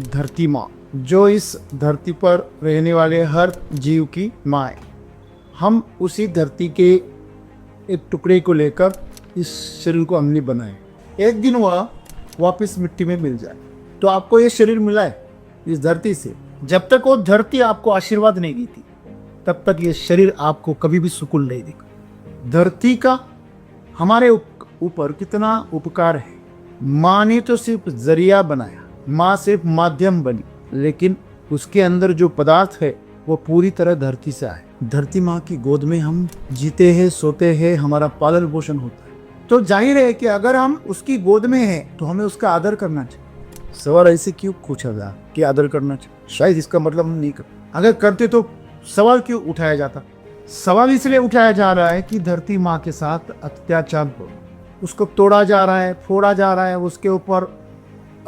धरती माँ, जो इस धरती पर रहने वाले हर जीव की माँ है। हम उसी धरती के एक टुकड़े को लेकर इस शरीर को हमने बनाए। एक दिन वह वापस मिट्टी में मिल जाए। तो आपको ये शरीर मिला है इस धरती से। जब तक वो धरती आपको आशीर्वाद नहीं देती तब तक ये शरीर आपको कभी भी सुकून नहीं देगा। धरती का हमारे ऊपर कितना उपकार है। माँ ने तो सिर्फ जरिया बनाया, माँ सिर्फ माध्यम बनी, लेकिन उसके अंदर जो पदार्थ है वो पूरी तरह धरती से आए। धरती माँ की गोद में हम जीते हैं, सोते हैं, हमारा पालन पोषण होता है। तो जाहिर है कि अगर हम उसकी गोद में हैं तो हमें उसका आदर करना चाहिए। सवाल ऐसे क्यों पूछा जा कि आदर करना चाहिए? शायद इसका मतलब हम नहीं करते। अगर करते तो सवाल क्यों उठाया जाता? सवाल इसलिए उठाया जा रहा है कि धरती माँ के साथ अत्याचार हो, उसको तोड़ा जा रहा है, फोड़ा जा रहा है, उसके ऊपर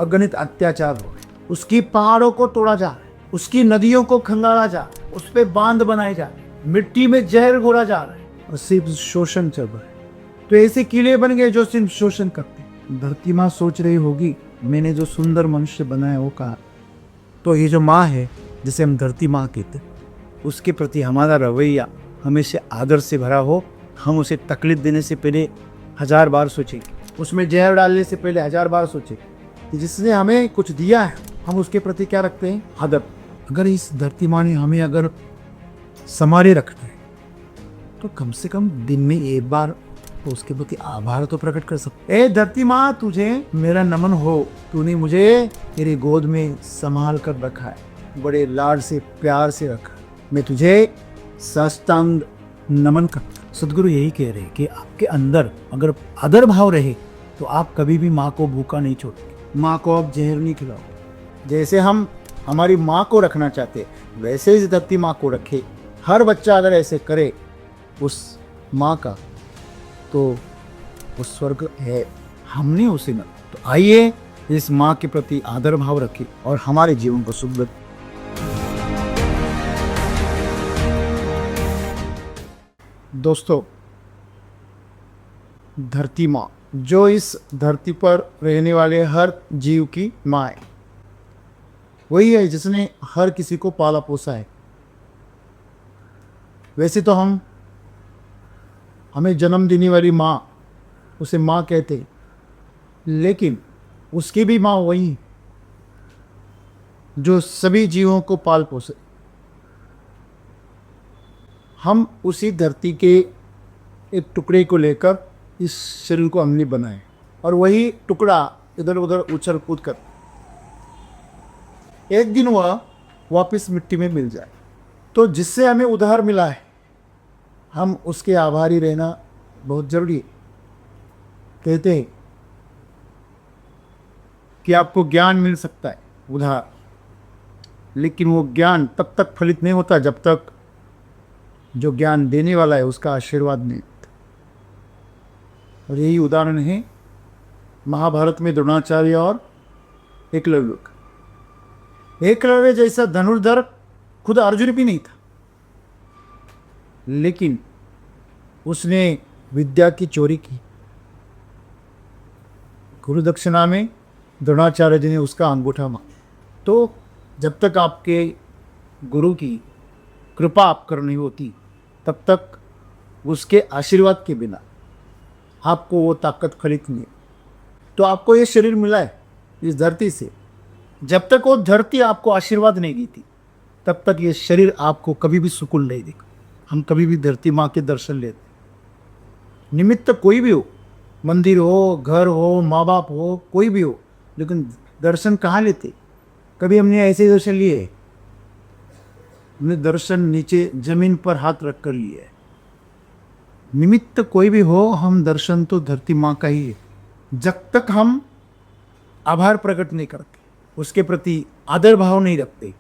अगणित अत्याचार हो रहे, उसकी पहाड़ों को तोड़ा जा रहा है, उसकी नदियों को खंगाला जा रहा है, उस पे बांध बनाए जा रहे हैं, मिट्टी में जहर घोला जा रहा है और सिर्फ शोषण चल रहा है। तो ऐसे किले बन गए जो सिर्फ शोषण करते हैं। धरती माँ सोच रही होगी मैंने जो सुंदर मनुष्य बनाया वो कहा। तो ये जो माँ है जिसे हम धरती माँ कहते हैं, उसके प्रति हमारा रवैया हमेशा आदर से भरा हो। हम उसे तकलीफ देने से पहले 1000 बार सोचेंगे, उसमें जहर डालने से पहले 1000 बार सोचेंगे। जिसने हमें कुछ दिया है हम उसके प्रति क्या रखते हैं? आदर। अगर इस धरती माँ ने हमें अगर संभाले रखना है तो कम से कम दिन में एक बार तो उसके प्रति आभार तो प्रकट कर सकते। ए धरती माँ, तुझे मेरा नमन हो, तूने मुझे तेरी गोद में संभाल कर रखा है, बड़े लाड से प्यार से रखा, मैं तुझे साष्टांग नमन करता। सदगुरु यही कह रहे कि आपके अंदर अगर आदर भाव रहे तो आप कभी भी माँ को भूखा नहीं छोड़ते, माँ को आप जहर नहीं खिलाओ। जैसे हम हमारी माँ को रखना चाहते वैसे ही धरती माँ को रखे। हर बच्चा अगर ऐसे करे उस माँ का तो वो स्वर्ग है, हमने उसे न। तो आइए इस माँ के प्रति आदर भाव रखें और हमारे जीवन को सुख। दोस्तों, धरती माँ, जो इस धरती पर रहने वाले हर जीव की माँ है, वही है जिसने हर किसी को पाला पोसा है। वैसे तो हमें जन्म देने वाली माँ उसे माँ कहते हैं, लेकिन उसकी भी माँ वही है जो सभी जीवों को पाल पोसे। हम उसी धरती के एक टुकड़े को लेकर इस शरीर को हमने बनाए और वही टुकड़ा इधर उधर उछल कूद कर एक दिन वह वापस मिट्टी में मिल जाए। तो जिससे हमें उधार मिला है हम उसके आभारी रहना बहुत जरूरी है। कहते हैं कि आपको ज्ञान मिल सकता है उधार, लेकिन वो ज्ञान तब तक फलित नहीं होता जब तक जो ज्ञान देने वाला है उसका आशीर्वाद नहीं। और यही उदाहरण है महाभारत में द्रोणाचार्य और एकलव्य का। एकलव्य जैसा धनुर्धर खुद अर्जुन भी नहीं था, लेकिन उसने विद्या की चोरी की। गुरु दक्षिणा में द्रोणाचार्य जी ने उसका अंगूठा मांगा। तो जब तक आपके गुरु की कृपा आप करनी होती तब तक उसके आशीर्वाद के बिना आपको वो ताकत फलित नहीं। तो आपको ये शरीर मिला है इस धरती से। जब तक वो धरती आपको आशीर्वाद नहीं देती तब तक ये शरीर आपको कभी भी सुकून नहीं देगा। हम कभी भी धरती माँ के दर्शन लेते। निमित्त कोई भी हो, मंदिर हो, घर हो, माँ बाप हो, कोई भी हो, लेकिन दर्शन कहाँ लेते? कभी हमने ऐसे दर्शन लिए? हमने दर्शन नीचे जमीन पर हाथ रख कर लिए। निमित्त कोई भी हो, हम दर्शन तो धरती माँ का ही है। जब तक हम आभार प्रकट नहीं करते, उसके प्रति आदर भाव नहीं रखते,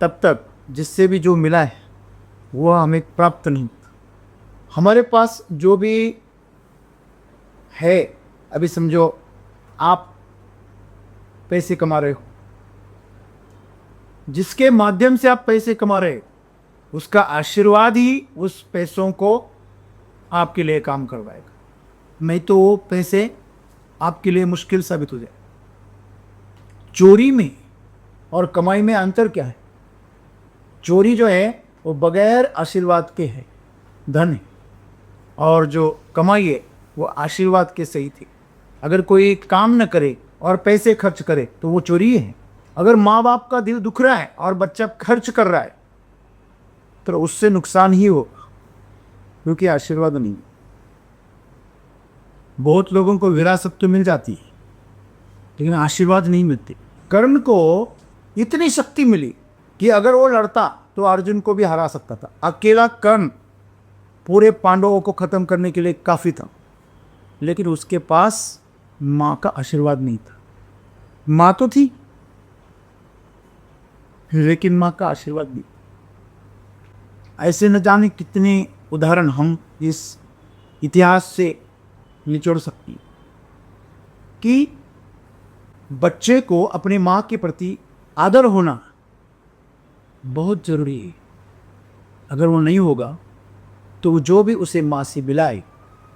तब तक जिससे भी जो मिला है वह हमें प्राप्त नहीं होता। हमारे पास जो भी है, अभी समझो आप पैसे कमा रहे हो, जिसके माध्यम से आप पैसे कमा रहे हो उसका आशीर्वाद ही उस पैसों को आपके लिए काम करवाएगा। नहीं तो वो पैसे आपके लिए मुश्किल साबित हो जाए। चोरी में और कमाई में अंतर क्या है? चोरी जो है वो बगैर आशीर्वाद के है, धन है, और जो कमाई है वो आशीर्वाद के सही थी। अगर कोई काम न करे और पैसे खर्च करे तो वो चोरी है। अगर माँ बाप का दिल दुख रहा है और बच्चा खर्च कर रहा है तो उससे नुकसान ही हो, क्योंकि आशीर्वाद नहीं। बहुत लोगों को विरासत तो मिल जाती है लेकिन आशीर्वाद नहीं मिलती। कर्ण को इतनी शक्ति मिली कि अगर वो लड़ता तो अर्जुन को भी हरा सकता था। अकेला कर्ण पूरे पांडवों को खत्म करने के लिए काफी था, लेकिन उसके पास मां का आशीर्वाद नहीं था। मां तो थी लेकिन मां का आशीर्वाद नहीं। ऐसे न जाने कितने उदाहरण हम इस इतिहास से निचोड़ सकते हैं कि बच्चे को अपने मां के प्रति आदर होना बहुत जरूरी है। अगर वो नहीं होगा तो जो भी उसे माँ से मिलाए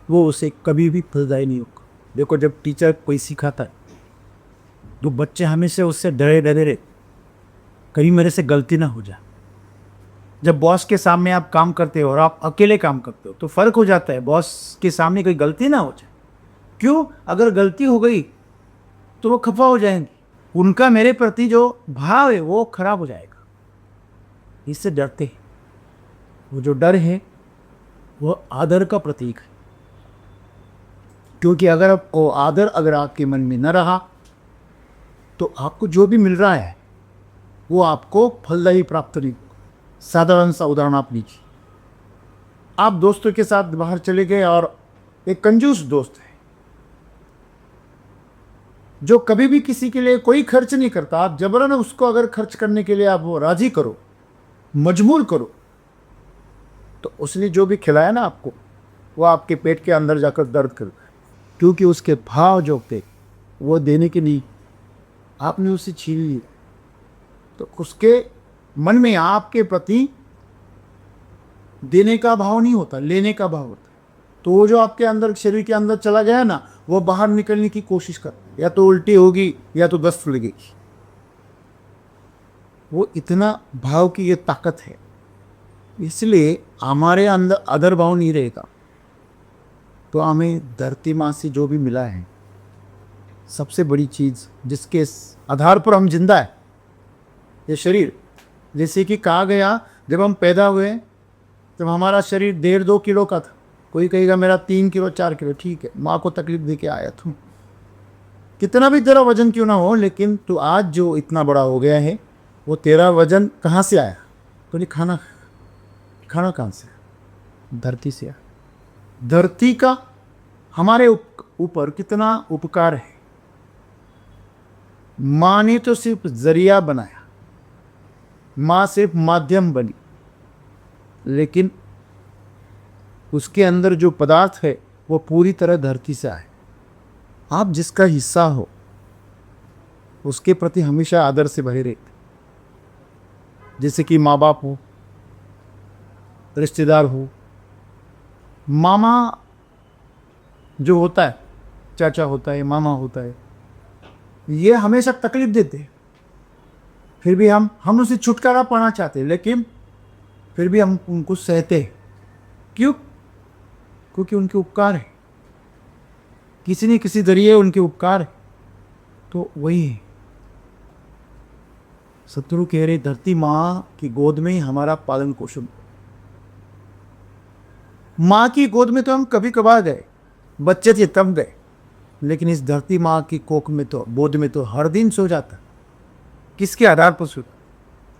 वो उसे कभी भी फलदायी नहीं होगा। देखो, जब टीचर कोई सिखाता है तो बच्चे हमेशा उससे डरे डरे रहे, कहीं मेरे से गलती ना हो जाए। जब बॉस के सामने आप काम करते हो और आप अकेले काम करते हो तो फ़र्क हो जाता है, बॉस के सामने कोई गलती ना हो जाए। क्यों? अगर गलती हो गई तो वो खफा हो जाएंगे, उनका मेरे प्रति जो भाव है वो खराब हो जाएगा। इससे डरते हैं। वो जो डर है वो आदर का प्रतीक है, क्योंकि अगर वो आदर अगर आपके मन में न रहा तो आपको जो भी मिल रहा है वो आपको फलदायी प्राप्त नहीं होगा। साधारण सा उदाहरण आप लीजिए। आप दोस्तों के साथ बाहर चले गए और एक कंजूस दोस्त है जो कभी भी किसी के लिए कोई खर्च नहीं करता। आप जबरन उसको अगर खर्च करने के लिए आप वो राजी करो, मजबूर करो, तो उसने जो भी खिलाया ना आपको वो आपके पेट के अंदर जाकर दर्द करता है, क्योंकि उसके भाव जो थे वो देने के नहीं, आपने उसे छीन लिया। तो उसके मन में आपके प्रति देने का भाव नहीं होता, लेने का भाव होता। तो वो जो आपके अंदर शरीर के अंदर चला गया ना, वो बाहर निकलने की कोशिश कर, या तो उल्टी होगी या तो दस्त लगेगी। वो इतना भाव की ये ताकत है, इसलिए हमारे अंदर आदर भाव नहीं रहेगा तो हमें धरती माँ से जो भी मिला है, सबसे बड़ी चीज़ जिसके आधार पर हम जिंदा है, ये शरीर। जैसे कि कहा गया, जब हम पैदा हुए तब हमारा शरीर 1.5-2 किलो का था। कोई कहेगा मेरा 3 किलो 4 किलो, ठीक है, माँ को तकलीफ दे के आया तू, कितना भी तेरा वजन क्यों ना हो, लेकिन तू आज जो इतना बड़ा हो गया है वो तेरा वजन कहाँ से आया? तो नहीं, खाना कहाँ से? धरती से आया। धरती का हमारे ऊपर कितना उपकार है। माँ ने तो सिर्फ जरिया बनाया, माँ सिर्फ माध्यम बनी, लेकिन उसके अंदर जो पदार्थ है वो पूरी तरह धरती से आए। आप जिसका हिस्सा हो उसके प्रति हमेशा आदर से भरे रहते, जैसे कि माँ बाप हो, रिश्तेदार हो। मामा जो होता है, चाचा होता है, मामा होता है, ये हमेशा तकलीफ देते हैं। फिर भी हम उसे छुटकारा पाना चाहते हैं, लेकिन फिर भी हम उनको सहते हैं। क्यों? क्योंकि उनके उपकार है, किसी न किसी जरिए उनके उपकार है। तो वही है, सतगुरु कह रहे धरती माँ की गोद में ही हमारा पालन पोषण। माँ की गोद में तो हम कभी कभार गए, बच्चे थे तब गए, लेकिन इस धरती माँ की कोख में तो, गोद में तो हर दिन सो जाता। किसके आधार पर सोता?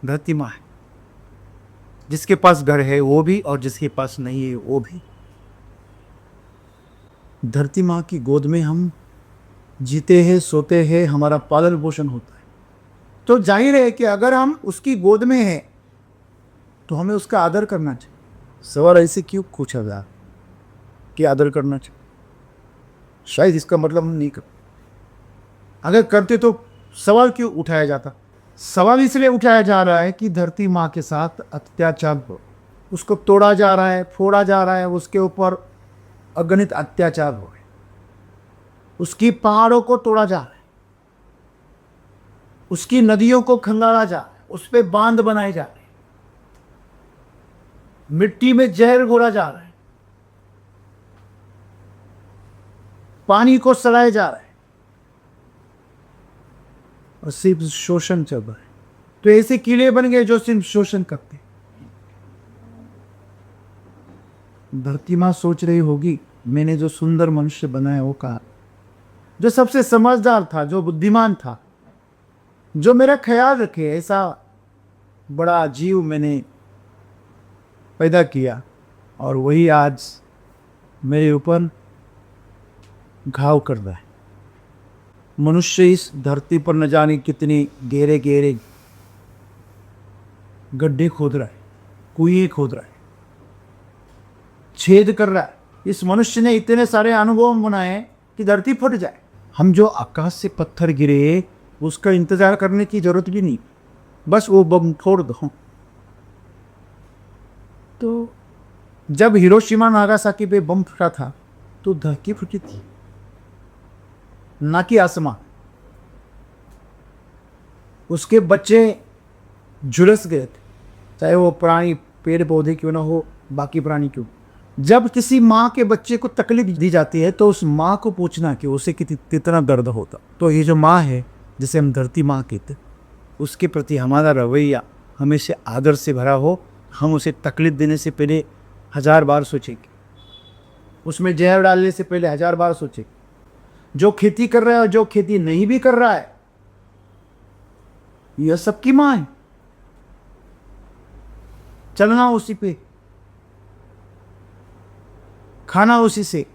धरती माँ है। जिसके पास घर है वो भी, और जिसके पास नहीं है वो भी। धरती माँ की गोद में हम जीते हैं, सोते हैं, हमारा पालन पोषण होता है। तो जाहिर है कि अगर हम उसकी गोद में हैं तो हमें उसका आदर करना चाहिए। सवाल ऐसे क्यों पूछा जा कि आदर करना चाहिए? शायद इसका मतलब हम नहीं करते। अगर करते तो सवाल क्यों उठाया जाता? सवाल इसलिए उठाया जा रहा है कि धरती माँ के साथ अत्याचार हो, उसको तोड़ा जा रहा है, फोड़ा जा रहा है, उसके ऊपर अगणित अत्याचार हो रहे, उसकी पहाड़ों को तोड़ा जा रहा है। उसकी नदियों को खंगाला जा रहा है, उस पे बांध बनाए जा रहे हैं, मिट्टी में जहर घोला जा रहा है, पानी को सड़ाया जा रहा है और सिर्फ शोषण चल रहा है। तो ऐसे किले बन गए जो सिर्फ शोषण करते हैं। धरती माँ सोच रही होगी मैंने जो सुंदर मनुष्य बनाया वो कहा, जो सबसे समझदार था, जो बुद्धिमान था, जो मेरा ख्याल रखे, ऐसा बड़ा जीव मैंने पैदा किया और वही आज मेरे ऊपर घाव कर रहा है। मनुष्य इस धरती पर न जाने कितनी गहरे गहरे गड्ढे खोद रहा है, कुएं खोद रहा है, छेद कर रहा है। इस मनुष्य ने इतने सारे अनुभव बनाए कि धरती फट जाए। हम जो आकाश से पत्थर गिरे उसका इंतजार करने की जरूरत भी नहीं, बस वो बम फोड़ दो। तो जब हिरोशिमा नागासाकी पे बम फटा था तो धरती फटी थी, ना कि आसमान। उसके बच्चे झुलस गए थे, चाहे वो प्राणी पेड़ पौधे क्यों ना हो, बाकी प्राणी क्यों। जब किसी माँ के बच्चे को तकलीफ दी जाती है तो उस माँ को पूछना कि उसे कितना दर्द होता। तो ये जो माँ है जिसे हम धरती माँ कहते, उसके प्रति हमारा रवैया हमेशा आदर से भरा हो। हम उसे तकलीफ देने से पहले 1000 बार सोचेंगे, उसमें जहर डालने से पहले 1000 बार सोचेंगे। जो खेती कर रहा है और जो खेती नहीं भी कर रहा है, यह सबकी माँ है। चलना उसी पे, खाना उसी से,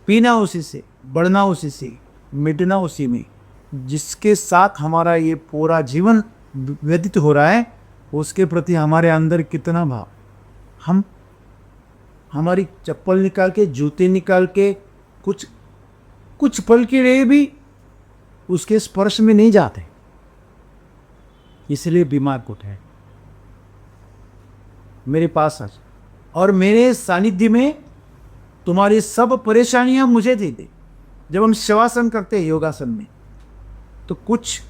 पीना उसी से, बढ़ना उसी से, मिटना उसी में। जिसके साथ हमारा ये पूरा जीवन व्यतीत हो रहा है उसके प्रति हमारे अंदर कितना भाव। हम हमारी चप्पल निकाल के, जूते निकाल के कुछ पल के लिए भी उसके स्पर्श में नहीं जाते, इसलिए बीमार पड़ते हैं। मेरे पास आ और मेरे सानिध्य में तुम्हारी सब परेशानियां मुझे दे दे। जब हम शवासन करते हैं योगासन में तो कुछ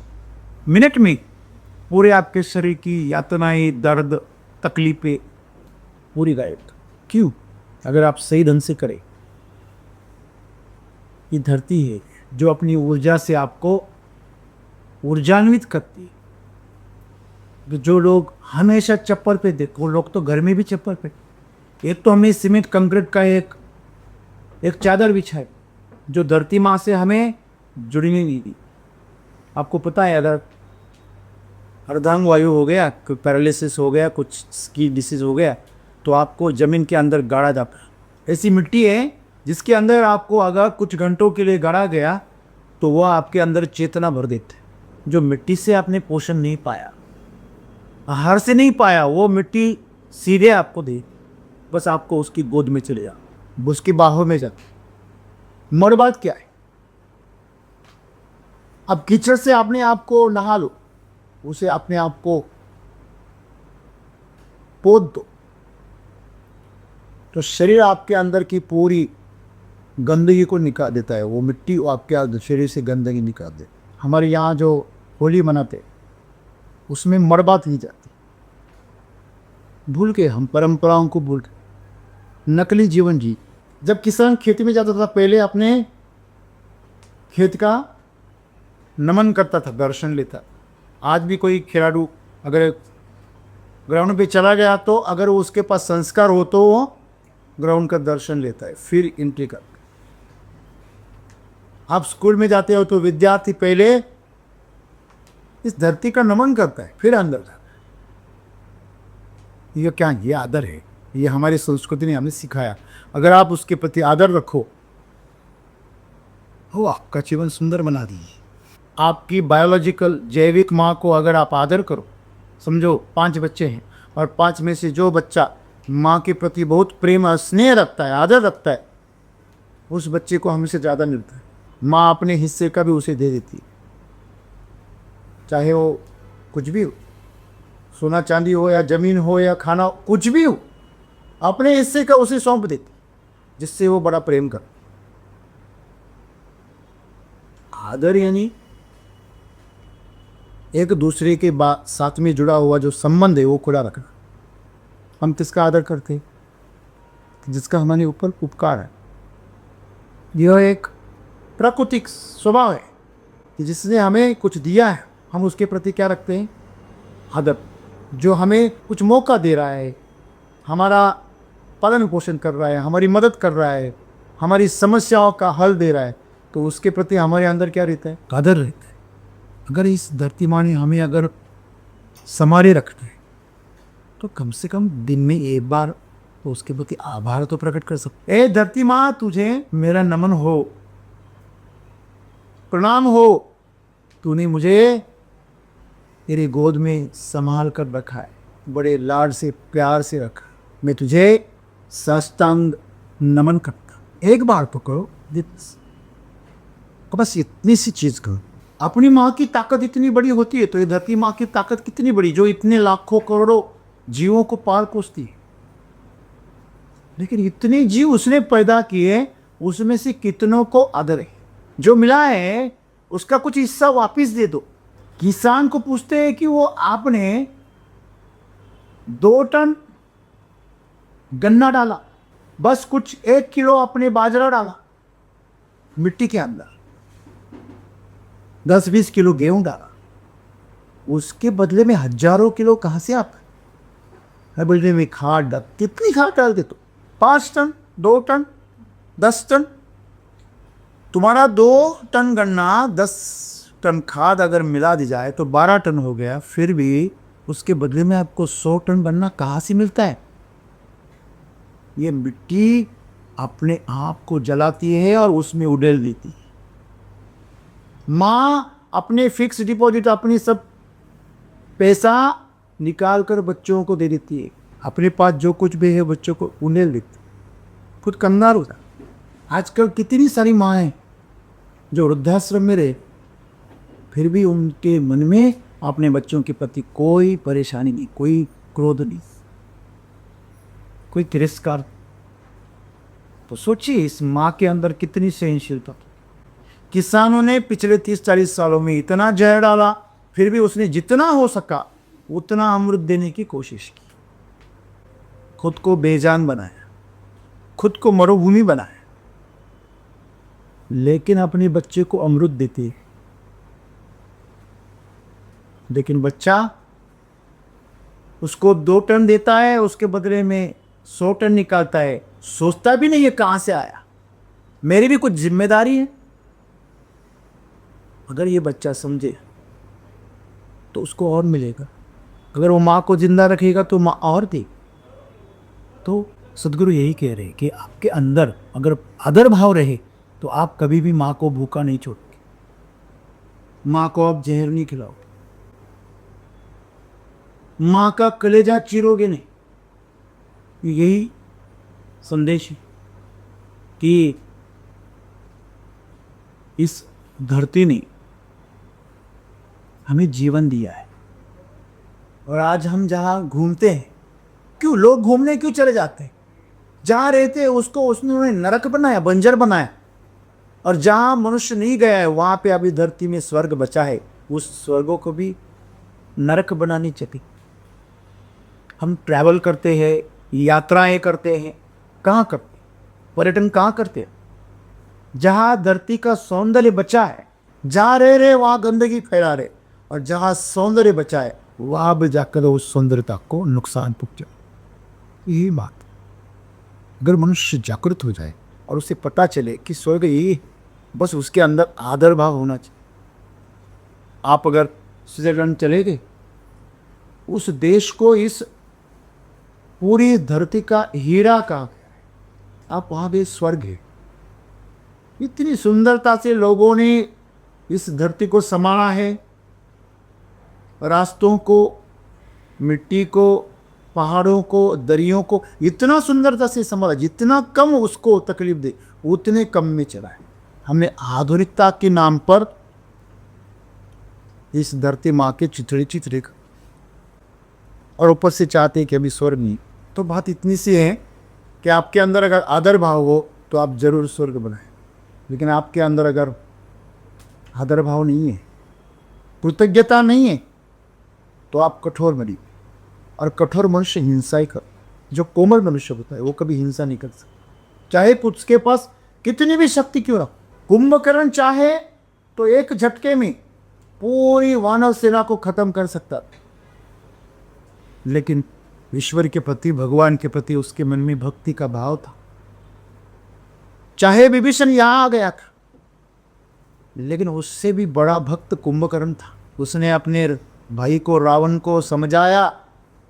मिनट में पूरे आपके शरीर की यातनाएं, दर्द, तकलीफें पूरी गायब। क्यों? अगर आप सही ढंग से करें। ये धरती है जो अपनी ऊर्जा से आपको ऊर्जान्वित करती है। जो लोग हमेशा चप्पल पे देखो, वो लोग तो घर में भी चप्पल पे। एक तो हमें सीमेंट कंक्रीट का एक चादर बिछाए जो धरती माँ से हमें जुड़ने नहीं दी। आपको पता है अगर अर्धांग वायु हो गया, कोई पैरालिसिस हो गया, कुछ स्की डिसीज हो गया तो आपको ज़मीन के अंदर गाड़ा जाता है। ऐसी मिट्टी है जिसके अंदर आपको अगर कुछ घंटों के लिए गाड़ा गया तो वह आपके अंदर चेतना भर देते। जो मिट्टी से आपने पोषण नहीं पाया, आहार से नहीं पाया, वो मिट्टी सीधे आपको दे, बस आपको उसकी गोद में चले जाओ, उसकी बाहों में जाओ। मर बात क्या है? अब कीचड़ से अपने आप को नहा लो, उसे अपने आप को पोत दो, तो शरीर आपके अंदर की पूरी गंदगी को निकाल देता है। वो मिट्टी आपके शरीर से गंदगी निकाल दे। हमारे यहाँ जो होली मनाते उसमें मरबात नहीं जाती। भूल के हम परंपराओं को भूल के नकली जीवन जी। जब किसान खेती में जाता था पहले अपने खेत का नमन करता था, दर्शन लेता। आज भी कोई खिलाड़ू अगर ग्राउंड पे चला गया तो अगर उसके पास संस्कार हो तो वो ग्राउंड का दर्शन लेता है, फिर एंट्री कर। आप स्कूल में जाते हो तो विद्यार्थी पहले इस धरती का नमन करता है, फिर अंदर जाता है। ये क्या? ये आदर है। ये हमारी संस्कृति ने हमें सिखाया। अगर आप उसके प्रति आदर रखो, वो आपका जीवन सुंदर बना दीजिए। आपकी बायोलॉजिकल जैविक माँ को अगर आप आदर करो, समझो 5 बच्चे हैं और 5 में से जो बच्चा माँ के प्रति बहुत प्रेम और स्नेह रखता है, आदर रखता है, उस बच्चे को हमें से ज़्यादा मिलता है। माँ अपने हिस्से का भी उसे दे देती है, चाहे वो कुछ भी हो, सोना चांदी हो या ज़मीन हो या खाना, कुछ भी हो, अपने हिस्से का उसे सौंप देती, जिससे वो बड़ा प्रेम कर। आदर यानी एक दूसरे के साथ में जुड़ा हुआ जो संबंध है वो खुला रखना। हम किसका आदर करते हैं? जिसका हमारे ऊपर उपकार है। यह एक प्राकृतिक स्वभाव है कि जिसने हमें कुछ दिया है हम उसके प्रति क्या रखते हैं? आदर। जो हमें कुछ मौका दे रहा है, हमारा पालन पोषण कर रहा है, हमारी मदद कर रहा है, हमारी समस्याओं का हल दे रहा है, तो उसके प्रति हमारे अंदर क्या रहता है? आदर रहता है। अगर इस धरती माँ ने हमें अगर संभाले रखना है तो कम से कम दिन में एक बार तो उसके प्रति आभार तो प्रकट कर सकते। ए धरती माँ, तुझे मेरा नमन हो, प्रणाम हो। तूने मुझे तेरी गोद में संभाल कर रखा है, बड़े लाड से प्यार से रखा। मैं तुझे साष्टांग नमन करता। एक बार तो करो, बस इतनी सी चीज करो। अपनी माँ की ताकत इतनी बड़ी होती है तो ये धरती माँ की ताकत कितनी बड़ी, जो इतने लाखों करोड़ों जीवों को पाल पोसती है। लेकिन इतने जीव उसने पैदा किए, उसमें से कितनों को आदर है? जो मिला है उसका कुछ हिस्सा वापस दे दो। किसान को पूछते हैं कि वो आपने 2 टन गन्ना डाला, बस कुछ 1 किलो अपने बाजरा डाला मिट्टी के अंदर, 10-20 किलो गेहूं डाला, उसके बदले में हजारों किलो कहां से आप बदले में खाद डाल। कितनी खाद डालते? तो 5 टन, 2 टन, 10 टन। तुम्हारा 2 टन गन्ना 10 टन खाद अगर मिला दी जाए तो 12 टन हो गया। फिर भी उसके बदले में आपको 100 टन गन्ना कहाँ से मिलता है? ये मिट्टी अपने आप को जलाती है और उसमें उड़ेल देती है। माँ अपने फिक्स डिपॉजिट, अपनी सब पैसा निकाल कर बच्चों को दे देती है। अपने पास जो कुछ भी है बच्चों को उड़ेल देती, खुद कंगाल होता। आजकल कितनी सारी माँ हैं जो वृद्धाश्रम में रहे, फिर भी उनके मन में अपने बच्चों के प्रति कोई परेशानी नहीं, कोई क्रोध नहीं, कोई तिरस्कार। तो सोचिए इस माँ के अंदर कितनी सहनशीलता। किसानों ने पिछले 30-40 सालों में इतना जहर डाला, फिर भी उसने जितना हो सका उतना अमृत देने की कोशिश की। खुद को बेजान बनाया, खुद को मरुभूमि बनाया, लेकिन अपने बच्चे को अमृत देती है। लेकिन बच्चा उसको 2 टन देता है, उसके बदले में 100 टन निकालता है। सोचता भी नहीं है कहां से आया, मेरी भी कुछ जिम्मेदारी है। अगर ये बच्चा समझे तो उसको और मिलेगा। अगर वो माँ को जिंदा रखेगा तो माँ और देगी। तो सदगुरु यही कह रहे हैं कि आपके अंदर अगर आदर भाव रहे तो आप कभी भी माँ को भूखा नहीं छोड़ोगे, माँ को आप जहर नहीं खिलाओगे, माँ का कलेजा चीरोगे नहीं। यही संदेश है कि इस धरती ने हमें जीवन दिया है। और आज हम जहाँ घूमते हैं, क्यों लोग घूमने क्यों चले जाते हैं? जहाँ रहते हैं उसको उसने नरक बनाया, बंजर बनाया। और जहाँ मनुष्य नहीं गया है वहाँ पे अभी धरती में स्वर्ग बचा है, उस स्वर्गों को भी नरक बनानी चाहिए। हम ट्रैवल करते हैं, यात्राएं करते हैं, कहाँ करते हैं? पर्यटन कहाँ करते हैं? जहाँ धरती का सौंदर्य बचा है, जहाँ रह रहे वहाँ गंदगी फैला रहे, और जहाँ सौंदर्य बचा है वहाँ भी जाकर उस सौंदर्यता को नुकसान पहुँचा। यही बात, अगर मनुष्य जागृत हो जाए और उसे पता चले कि स्वर्ग ये, बस उसके अंदर आदर भाव होना चाहिए। आप अगर स्विट्जरलैंड चले गए, उस देश को इस पूरी धरती का हीरा कहा गया है, आप वहाँ भी स्वर्ग है। इतनी सुंदरता से लोगों ने इस धरती को संभाला है, रास्तों को, मिट्टी को, पहाड़ों को, दरियों को इतना सुंदरता से संभाला, जितना कम उसको तकलीफ दे उतने कम में चला है। हमने आधुनिकता के नाम पर इस धरती माँ के चित्रे और ऊपर से चाहते हैं कि अभी स्वर्ग नहीं। तो बात इतनी सी है कि आपके अंदर अगर आदर भाव हो तो आप जरूर स्वर्ग बनाएं, लेकिन आपके अंदर अगर आदर भाव नहीं है कृतज्ञता नहीं है तो आप कठोर बनिए। और कठोर मनुष्य हिंसा ही कर, जो कोमल मनुष्य होता है वो कभी हिंसा नहीं कर सकता, चाहे उसके पास कितनी भी शक्ति क्यों ना। कुंभकर्ण चाहे तो एक झटके में पूरी वानर सेना को खत्म कर सकता, लेकिन ईश्वर के प्रति, भगवान के प्रति उसके मन में भक्ति का भाव था। चाहे विभीषण यहां आ गया था, लेकिन उससे भी बड़ा भक्त कुंभकर्ण था। उसने अपने भाई को, रावण को समझाया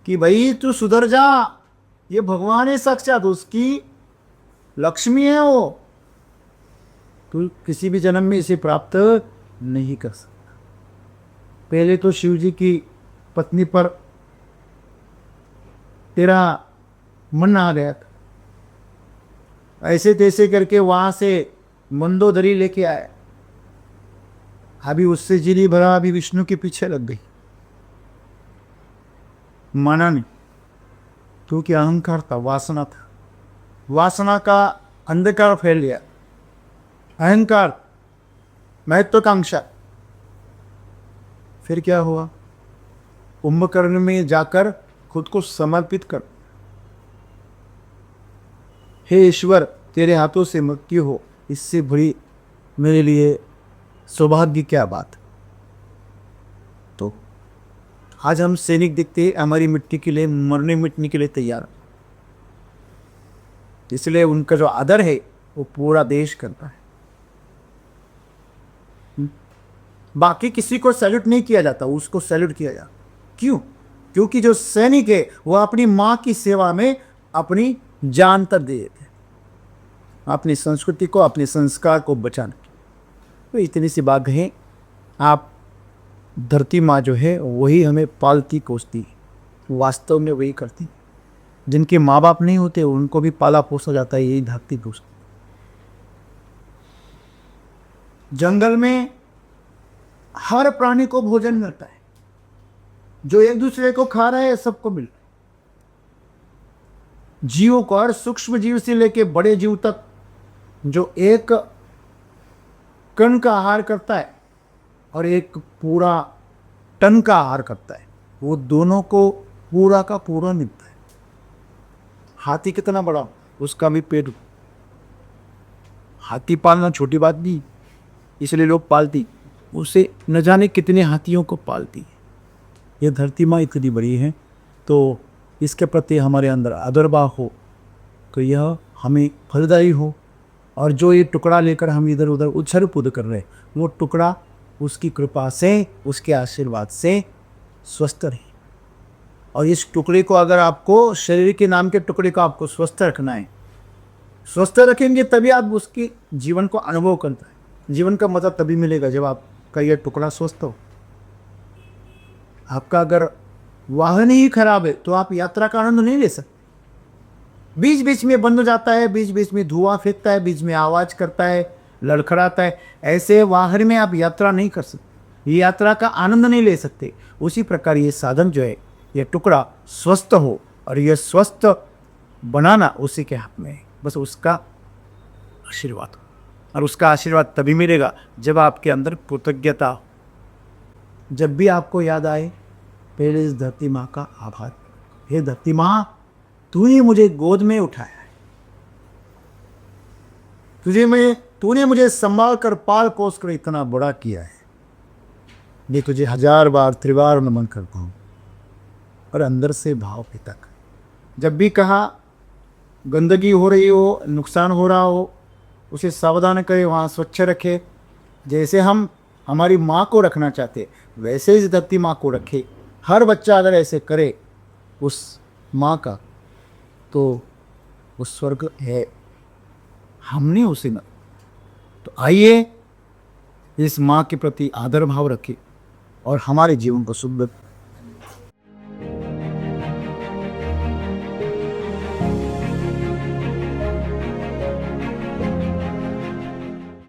कि भाई तू सुधर जा, ये भगवान है साक्षात, उसकी लक्ष्मी है वो, तू किसी भी जन्म में इसे प्राप्त नहीं कर सकता। पहले तो शिव जी की पत्नी पर तेरा मन आ गया था, ऐसे तैसे करके वहां से मंदोदरी लेके आए, अभी उससे जिली भरा, अभी विष्णु के पीछे लग गई, माना नहीं, क्योंकि अहंकार था, वासना था, वासना का अंधकार फैल गया, अहंकार, महत्वाकांक्षा। फिर क्या हुआ, कुंभकर्ण में जाकर खुद को समर्पित कर, हे ईश्वर तेरे हाथों से मृत्यु हो, इससे बड़ी मेरे लिए सौभाग्य क्या बात। तो आज हम सैनिक दिखते हमारी मिट्टी के लिए मरने मिटने के लिए तैयार, इसलिए उनका जो आदर है वो पूरा देश करता है। बाकी किसी को सैल्यूट नहीं किया जाता, उसको सैल्यूट किया जाता। क्यों? क्योंकि जो सैनिक है वो अपनी माँ की सेवा में अपनी जान तक दे देते हैं, अपनी संस्कृति को, अपने संस्कार को बचाने की। तो इतनी सी बात है, आप धरती माँ जो है वही हमें पालती पोसती, वास्तव में वही करती। जिनके माँ बाप नहीं होते उनको भी पाला पोसा जाता है, यही धरती पोसती। जंगल में हर प्राणी को भोजन मिलता है, जो एक दूसरे को खा रहा है सबको मिल रहा है। जीवों को, हर सूक्ष्म जीव से लेके बड़े जीव तक, जो एक कण का आहार करता है और एक पूरा टन का आहार करता है, वो दोनों को पूरा का पूरा मिलता है। हाथी कितना बड़ा, उसका भी पेट। हाथी पालना छोटी बात नहीं, इसलिए लोग पालती, उसे न जाने कितने हाथियों को पालती है। ये धरती माँ इतनी बड़ी है, तो इसके प्रति हमारे अंदर आदर भाव हो तो यह हमें फलदायी हो। और जो ये टुकड़ा लेकर हम इधर उधर उछल कूद कर रहे, वो टुकड़ा उसकी कृपा से, उसके आशीर्वाद से स्वस्थ रहे। और इस टुकड़े को, अगर आपको शरीर के नाम के टुकड़े को आपको स्वस्थ रखना है, स्वस्थ रखेंगे तभी आप उसकी जीवन को अनुभव करता है। जीवन का मजा तभी मिलेगा जब आपका यह टुकड़ा स्वस्थ हो। आपका अगर वाहन ही खराब है तो आप यात्रा का आनंद नहीं ले सकते। बीच बीच में बंद हो जाता है, बीच बीच में धुआं फेंकता है, बीच में आवाज करता है, लड़खड़ाता है, ऐसे वाहन में आप यात्रा नहीं कर सकते, ये यात्रा का आनंद नहीं ले सकते। उसी प्रकार ये साधन जो है, ये टुकड़ा स्वस्थ हो, और यह स्वस्थ बनाना उसी के हाथ में है, बस उसका आशीर्वाद हो। और उसका आशीर्वाद तभी मिलेगा जब आपके अंदर कृतज्ञता हो। जब भी आपको याद आए, पहले इस धरती माँ का आभार, हे धरती माँ तूने मुझे गोद में उठाया है, तूने मुझे संभाल कर पाल पोस कर इतना बड़ा किया है, ये तुझे हजार बार त्रिवार नमन करता हूँ। और अंदर से भाव पे तक, जब भी कहा गंदगी हो रही हो, नुकसान हो रहा हो, उसे सावधान करे, वहाँ स्वच्छ रखे। जैसे हम हमारी माँ को रखना चाहते वैसे इस धरती माँ को रखे। हर बच्चा अगर ऐसे करे उस माँ का, तो वो स्वर्ग है, हमने उसे न। तो आइए इस माँ के प्रति आदर भाव रखें और हमारे जीवन को शुभ